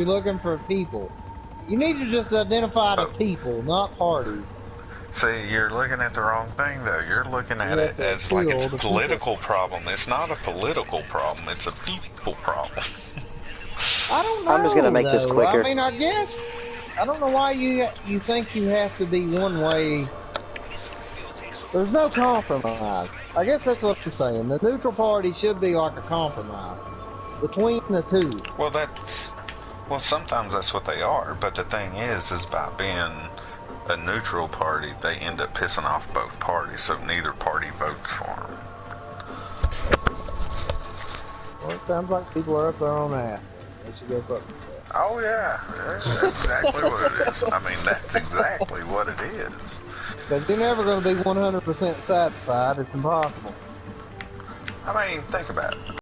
You're looking for people. You need to just identify the people, not parties. See, you're looking at the wrong thing, though. You're looking at You it have to as like it's kill a the political people. problem. It's not a political problem. It's a people problem. I don't know, I'm just gonna make this though. I quicker. mean, I guess I don't know why you think you have to be one way. There's no compromise. I guess that's what I'm saying. The neutral party should be like a compromise between the two. Well, sometimes that's what they are. But the thing is by being a neutral party, they end up pissing off both parties, so neither party votes for them. Well, it sounds like people are up their own ass. They should go fuck themselves. Oh yeah, that's exactly what it is. I mean, that's exactly what it is. Because you're never going to be 100% satisfied. It's impossible. I mean, think about it.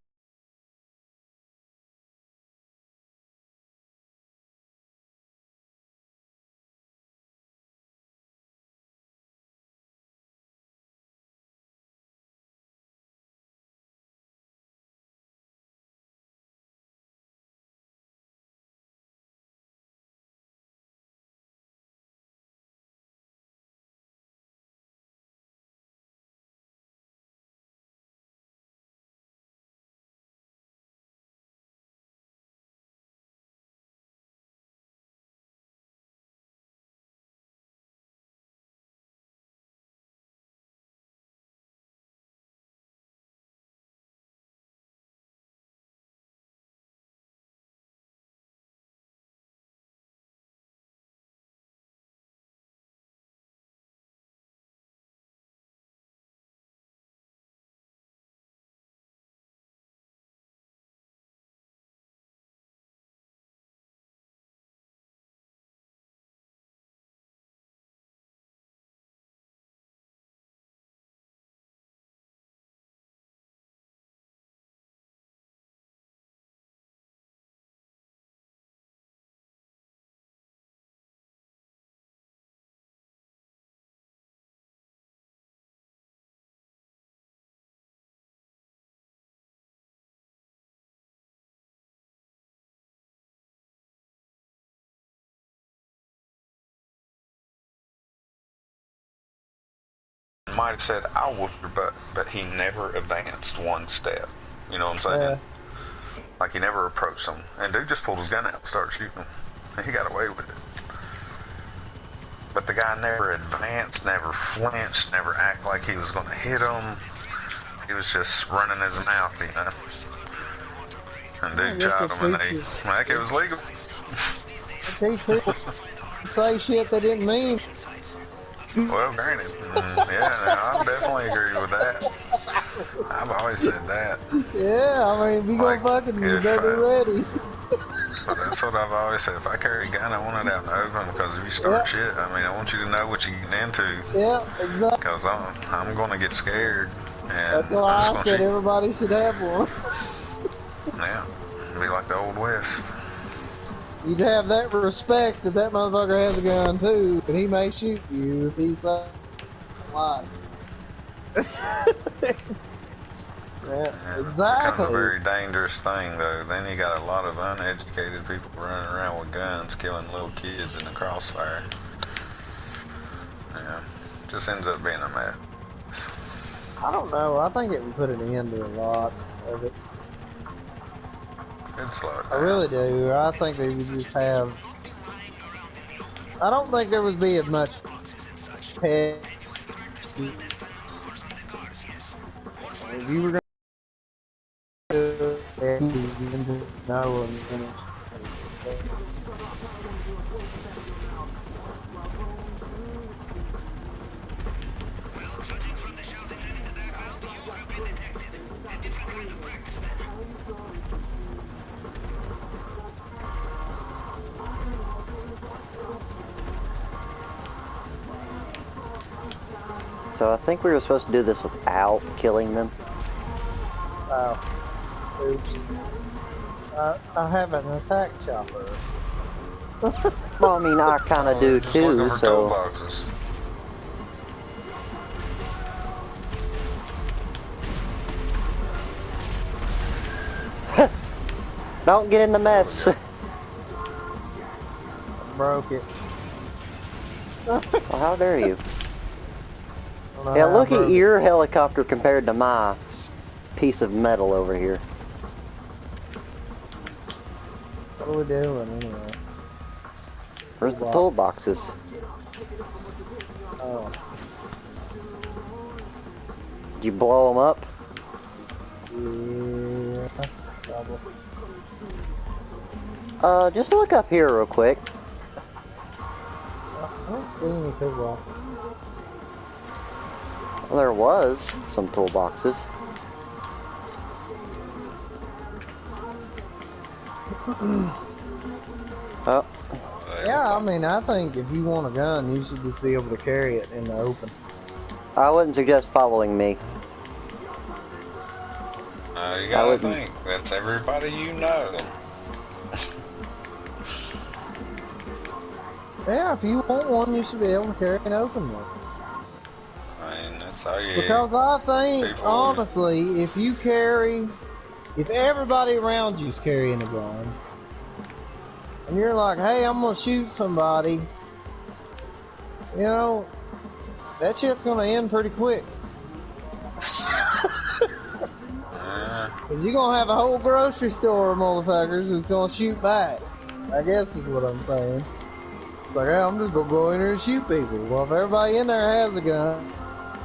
Might have said, "I'll whoop your butt," but he never advanced one step. You know what I'm saying? Like he never approached him, and dude just pulled his gun out and started shooting him, and he got away with it. But the guy never advanced, never flinched, never acted like he was going to hit him. He was just running his mouth, you know. And dude shot him, and they like it was legal. These people say shit they didn't mean. Well, granted, yeah, no, I definitely agree with that. I've always said that. Yeah, I mean, if you Like, go fucking, you better be ready. So that's what I've always said. If I carry a gun, I want it out in the open, because if you start shit, I mean, I want you to know what you're getting into. Yeah, exactly. Because I'm going to get scared. And that's why I said everybody should have one. Yeah, be like the Old West. You'd have that respect that that motherfucker has a gun too, and he may shoot you if he's alive. Yeah, exactly. It becomes a very dangerous thing, though. Then you got a lot of uneducated people running around with guns, killing little kids in the crossfire. Yeah, just ends up being a mess. I don't know. I think it would put an end to a lot of it. It'd slow it down. I really do. I think they would just have. I don't think there would be as much pet. If you were going to know and So I think we were supposed to do this without killing them. Oh, oops. I have an attack chopper. Well, I mean, I kind of do too, so... Don't get in the mess. broke it. Well, how dare you? Yeah, look at your helicopter compared to my piece of metal over here. What are we doing anyway? Where's the toolboxes? Oh. Did you blow them up? Yeah, probably. Just look up here real quick. I don't see any toolboxes. Well, there was some toolboxes. Oh. Yeah, I mean, I think if you want a gun, you should just be able to carry it in the open. I wouldn't suggest following me. You gotta think, that's everybody you know. Yeah, if you want one, you should be able to carry an open one. I mean, that's how you... Because I think, honestly, if everybody around you's carrying a gun, and you're like, hey, I'm gonna shoot somebody, you know, that shit's gonna end pretty quick. Cause you're gonna have a whole grocery store of motherfuckers that's gonna shoot back. I guess is what I'm saying. It's like, hey, I'm just gonna go in there and shoot people. Well, if everybody in there has a gun,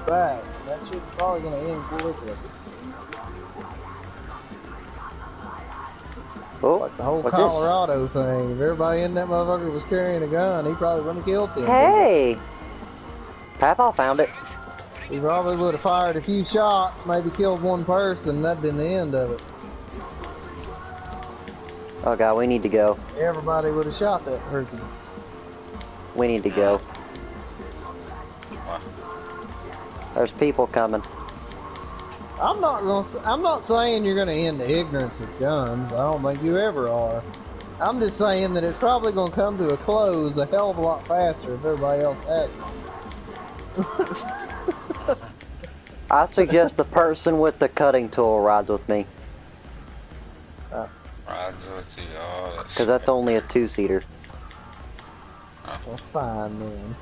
back, that shit's probably gonna end quickly. Oh, like the whole Colorado thing. If everybody in that motherfucker was carrying a gun, he probably wouldn't have killed them. Hey! Papaw found it. He probably would have fired a few shots, maybe killed one person, and that'd been the end of it. Oh god, we need to go. Everybody would have shot that person. We need to go. There's people coming. I'm not saying you're gonna end the ignorance of guns. I don't think you ever are. I'm just saying that it's probably gonna come to a close a hell of a lot faster if everybody else has one. I suggest the person with the cutting tool rides with me. Rides with you, oh, because that's only a two-seater. Well, fine then.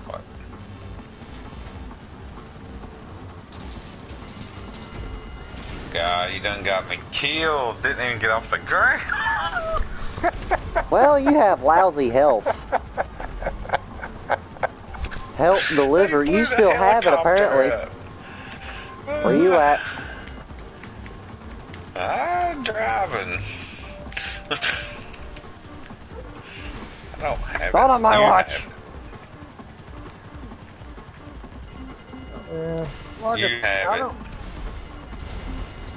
What? God, you done got me killed. Didn't even get off the ground. Well, you have lousy health. Help deliver. You still have it, apparently. Where you at? I'm driving. I don't have Not it. on my watch. Yeah. Well, You have it.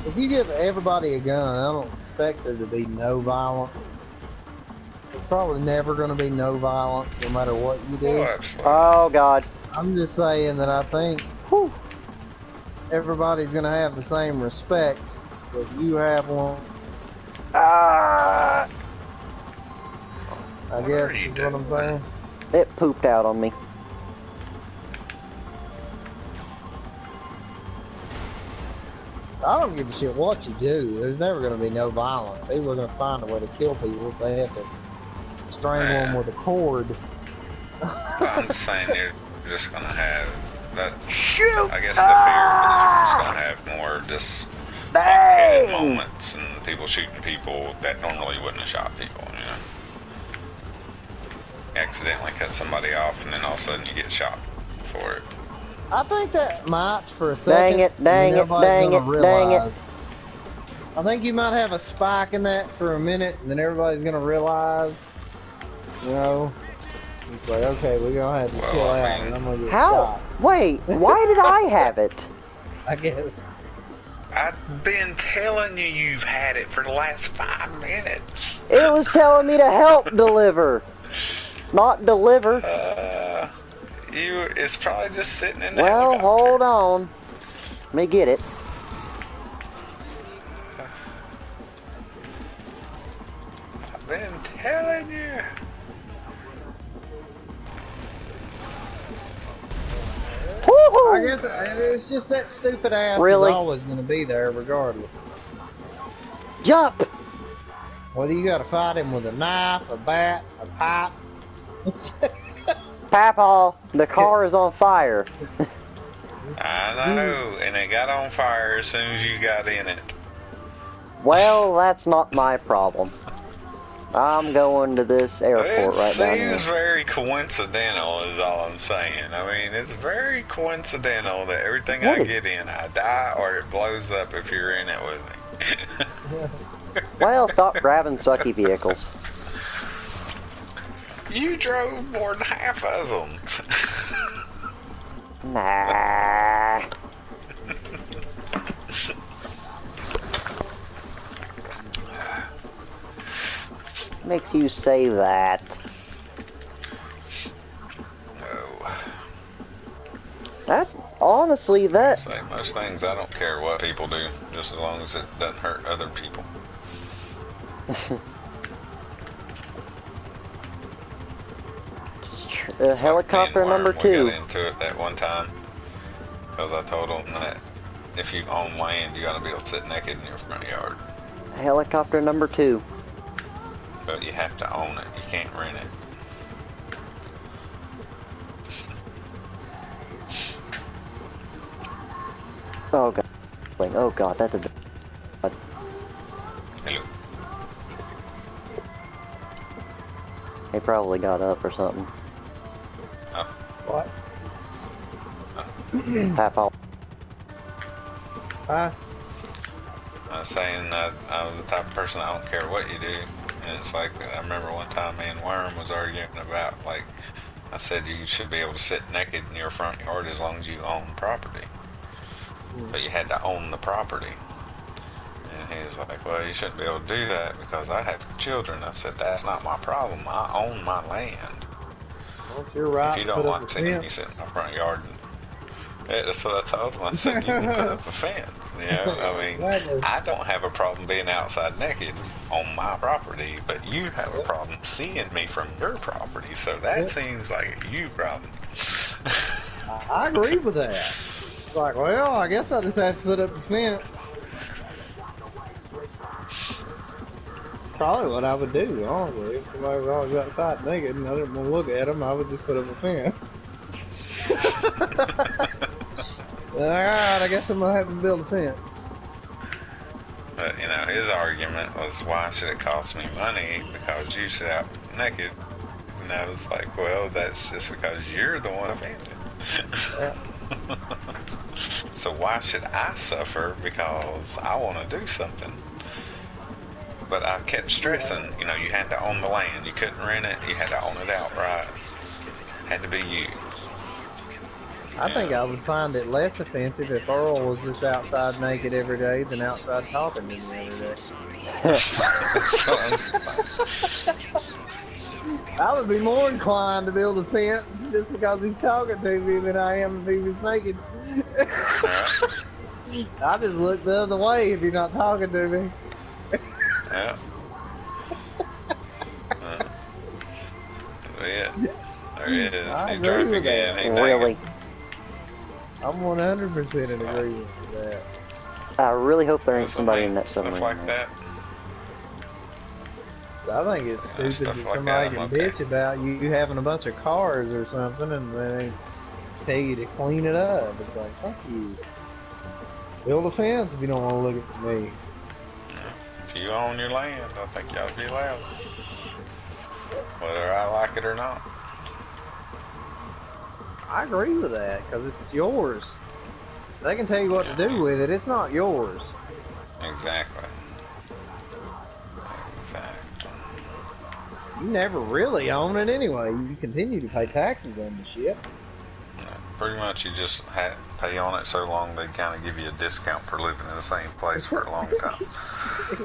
If you give everybody a gun, I don't expect there to be no violence. There's probably never going to be no violence, no matter what you do. Oh god. I'm just saying that I think everybody's going to have the same respect. If you have one, I guess is what I'm saying. It pooped out on me. I don't give a shit what you do. There's never going to be no violence. People are going to find a way to kill people if they have to strangle them with a cord. I'm just saying they're just going to have that. Shoot! I guess the fear is going to have more just lightheaded moments and people shooting people that normally wouldn't have shot people, you know. Accidentally cut somebody off and then all of a sudden you get shot for it. I think that might for a second. Dang it, dang it, dang it, dang it. I think you might have a spike in that for a minute and then everybody's going to realize, you know, it's like, okay, we're going to have to chill out and I'm going to get shot. Wait, why did I have it? I guess. I've been telling you you've had it for the last 5 minutes. It was telling me to help deliver, not deliver. It's probably just sitting in there. Well, hold on. Let me get it. I've been telling you. I guess it's just that stupid ass Really? is always going to be there regardless. Jump! Whether you got to fight him with a knife, a bat, a pipe. Papa, the car is on fire. I know, and it got on fire as soon as you got in it. Well, that's not my problem. I'm going to this airport right down here. It seems very coincidental is all I'm saying. I mean, it's very coincidental that everything I get in, I die or it blows up if you're in it with me. Well, stop grabbing sucky vehicles. You drove more than half of them. Nah. Makes you say that? No. That, honestly, that... Say most things I don't care what people do, just as long as it doesn't hurt other people. Helicopter number 2. We got into it that one time because I told them that if you own land, you got to be able to sit naked in your front yard. Helicopter number 2. But you have to own it. You can't rent it. Oh god. Oh god, that's a... Hello. He probably got up or something. Oh. What? Papa. Huh? I was saying I'm the type of person I don't care what you do. And it's like, I remember one time me and Worm was arguing about, like, I said you should be able to sit naked in your front yard as long as you own property. But you had to own the property. And he was like, well, you shouldn't be able to do that because I have children. I said, that's not my problem. I own my land. Well, you're right. If you don't like seeing me sit in my front yard, that's what I told him. I said, you can put up a fence. You know, I mean, I don't have a problem being outside naked on my property, but you have a problem seeing me from your property, so that seems like a you problem. I agree with that. It's like, well, I guess I just have to put up a fence. Probably what I would do, honestly. If somebody was always outside naked and I didn't want to look at them, I would just put up a fence. Alright, I guess I'm gonna have to build a fence. But, you know, his argument was, why should it cost me money because you sit out naked? And I was like, well, that's just because you're the one offended. So why should I suffer because I want to do something? But I kept stressing, you know, you had to own the land. You couldn't rent it. You had to own it outright. Had to be you. I think I would find it less offensive if Earl was just outside naked every day than outside talking to me every day. I would be more inclined to build a fence just because he's talking to me than I am if he was naked. I just look the other way if you're not talking to me. Yeah. Yeah. There he is. I He's agree drunk with again. that. He Really? I'm 100% in agreement with that. I really hope there ain't Stuff somebody in that Stuff submarine. like that. I think it's stupid stuff that like somebody that, can okay. bitch about you having a bunch of cars or something and they tell you to clean it up. It's like, fuck you. Build a fence if you don't want to look at me. If you own your land, I think you ought to be allowed. Whether I like it or not. I agree with that because it's yours. They can tell you what to do with it. It's not yours. Exactly. Exactly. You never really own it anyway. You continue to pay taxes on the shit. Yeah, pretty much you just pay on it so long they kind of give you a discount for living in the same place for a long time.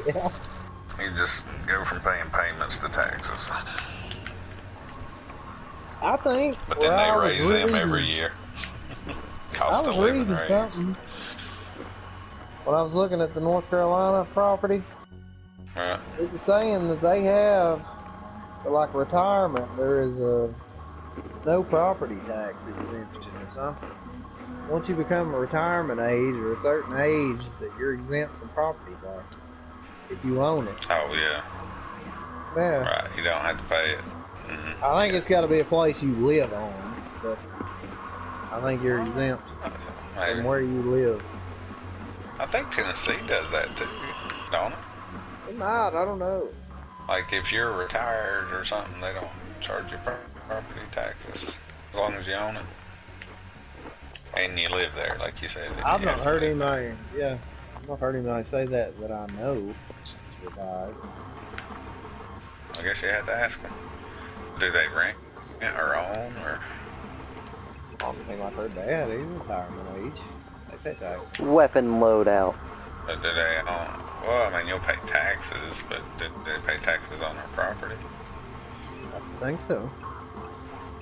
Yeah. You just go from paying payments to taxes. I think. But then they raise them every year. I was reading something when I was looking at the North Carolina property. Right. It was saying that they have, for like retirement, there is a no property tax exemption or something. once you become a retirement age or a certain age, that you're exempt from property taxes if you own it. Oh yeah. Yeah. Right. You don't have to pay it. I think it's got to be a place you live on, but I think you're exempt from where you live. I think Tennessee does that too, don't it? It might, I don't know. Like if you're retired or something, they don't charge you property taxes as long as you own it. And you live there, like you said. I've not heard anybody, I've not heard anybody say that I know. Retired. I guess you had to ask them. Do they rent or own or? I don't think I've heard that. He's retirement age. They pay taxes. Weapon loadout. But do they own? Well, I mean, you'll pay taxes, but did they pay taxes on their property? I think so.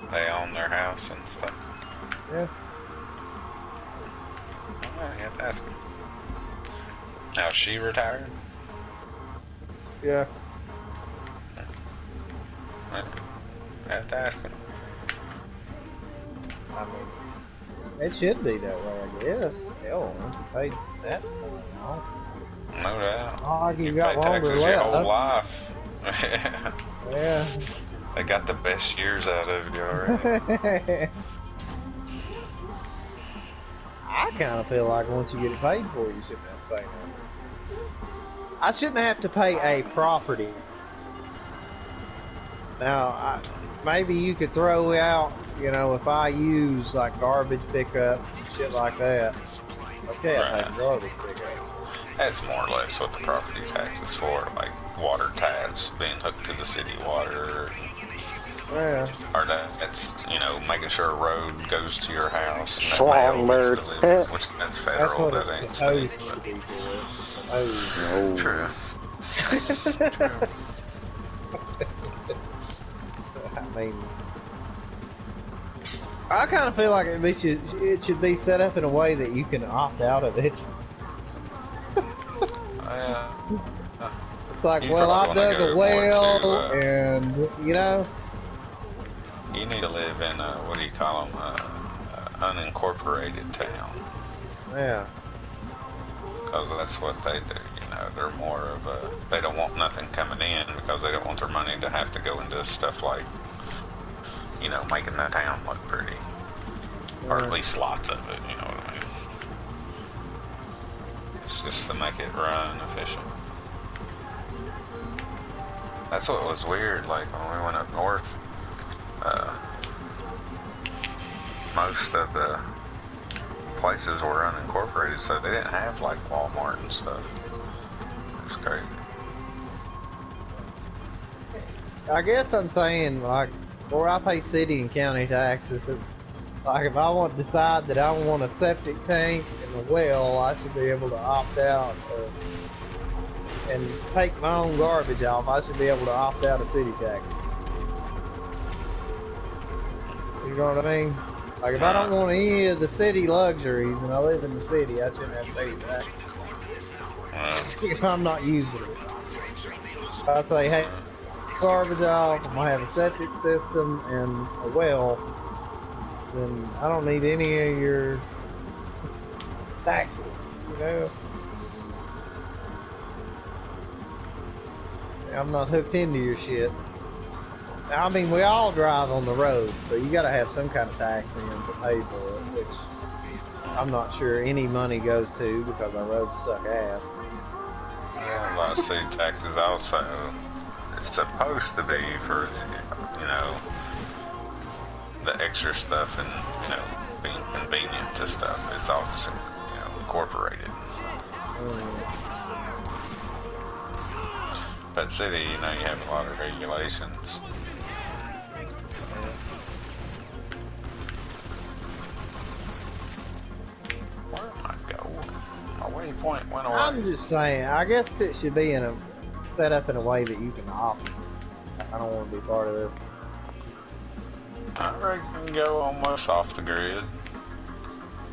They own their house and stuff. Yeah. Well, you have to ask them. Now, is she retired? Yeah. Well, you have to ask them. I mean, it should be that way, I guess. Hell, once you paid that amount. No doubt. Oh, you You got pay longer taxes left. your whole life. Yeah. They got the best years out of you already. I kind of feel like once you get it paid for, you shouldn't have to pay nothing. I shouldn't have to pay a property. Now, maybe you could throw out, you know, if I use like garbage pickup, shit like that. Okay, I pay garbage pickup. That's more or less what the property tax is for, like water taps being hooked to the city water. Yeah. Or that's, you know, making sure a road goes to your house. Songbird. Which that's federal, that's that ain't supposed state. to be for. True. I mean, I kind of feel like it should be set up in a way that you can opt out of it. It's like, well, I dug a well, and you know. You need to live in what do you call them? Unincorporated town. Yeah. Because that's what they do. You know, they're more of a. They don't want nothing coming in because they don't want their money to have to go into stuff like, you know, making the town look pretty, or at least lots of it. You know what I mean? It's just to make it run efficient. That's what was weird. Like when we went up north. Most of the places were unincorporated, so they didn't have like Walmart and stuff. It's crazy. I guess I'm saying, like, where I pay city and county taxes, like if I want to decide that I want a septic tank and a well, I should be able to opt out and take my own garbage off. I should be able to opt out of city taxes. You know what I mean? Like if I don't want any of the city luxuries and I live in the city, I shouldn't have to pay tax. If I'm not using it. I'd say, hey, garbage off, I'm gonna have a septic system and a well, then I don't need any of your taxes, you know? I'm not hooked into your shit. I mean, we all drive on the road, so you gotta have some kind of tax in to pay for it, which I'm not sure any money goes to because our roads suck ass. Yeah, a lot of city taxes also. It's supposed to be for, you know, the extra stuff and, you know, being convenient to stuff. It's all just, you know, incorporated. But city, you know, you have a lot of regulations. Where am I going? My waypoint went away. I'm just saying, I guess it should be set up in a way that you can opt. I don't want to be part of this. I reckon you can go almost off the grid.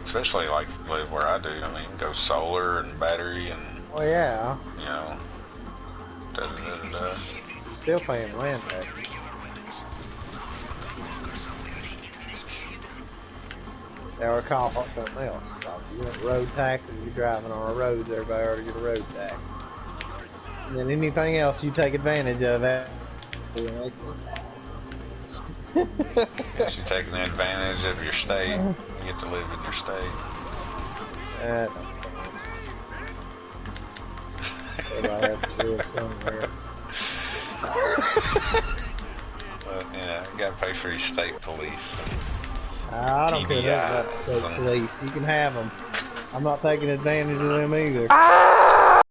Especially like if you live where I do. I mean, go solar and battery and, Well, yeah, you know, da-da-da-da-da. still paying land taxes. Or call it something else. Like you want road taxes, you're driving on a road, everybody ought to get a road tax. And then anything else you take advantage of that. Guess you're taking advantage of your state. You get to live in your state. Everybody has to live somewhere. But, you know, you gotta pay for your state police. I don't care nothing about state police. You can have them. I'm not taking advantage of them either. Ah!